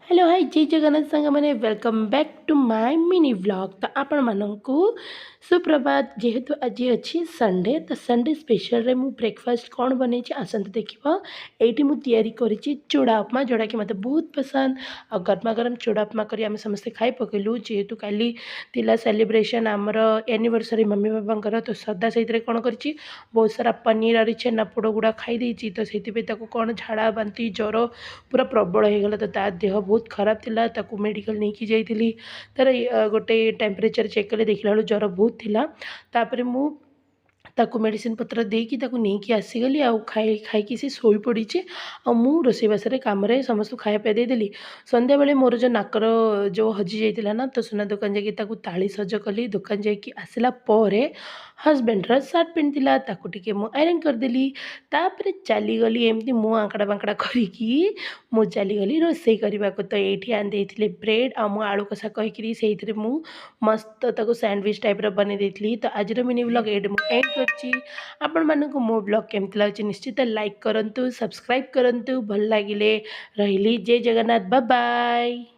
Hello hi जय जगन्नाथ सांग मैंने welcome back to my mini vlog. तो आपण मानकु सुप्रभात। जेहेतु आज अच्छी संडे तो संडे स्पेशल रे मु ब्रेकफास्ट कौन बन आसत देखिए। ये मुझे चूड़ा उपमा जोड़ा कि मतलब बहुत पसंद। आ गरमा गरम चूड़ा उपमा कर आम समस्ते खाई पकेलु। जेहेतु काली तिला सेलिब्रेशन आमर एनिवर्सरी मम्मी बाबा तो सदा से कौन कर बहुत सारा पनीर और छेना पोड़ गुड़ा खाई देती। तो से कौन झाड़ा बांती ज्वर पूरा प्रबल हो गला। तो ता देह बहुत खराब थिला। ताकू मेडिकल नहीं जाइली। तार गोटे टेम्परेचर चेक कले देखला बेलू ज्वर बहुत थिला। तापरे मु ताकू मेडिसिन पत्र देकी ताकू नेकी आसीगली। आउ खाई से शोई पड़ी। आ मु रोषेईबास कम समस्त खाया पे देदेली। संध्या बेले मोर जो नाकर जो हजि जाइतिला ना तो सुना दुकान जाकि ताकू ताली सज कली। दुकान जाकि आसला परे हजबैंडर सार्ट पैंट थिला ताकू टिके मु आयरन करदेली। तापरे चलीगली एमती मु आंकड़ा बांकड़ा करिकी मु चलीगली रोषेई करने। तो ये आनी देइथिले ब्रेड आ मु आलू कषा कहीकि से मु मस्त ताकू सैंडविच टाइप बने देइथिली। तो आज मिनी व्लॉग ये मु एंड करछि। आपण मानकु मो ब्लॉग केमति लागछि निश्चित लाइक करंतु, सब्सक्राइब करंतु। भल लागिले रहिली। जय जगन्नाथ, बाय बाय।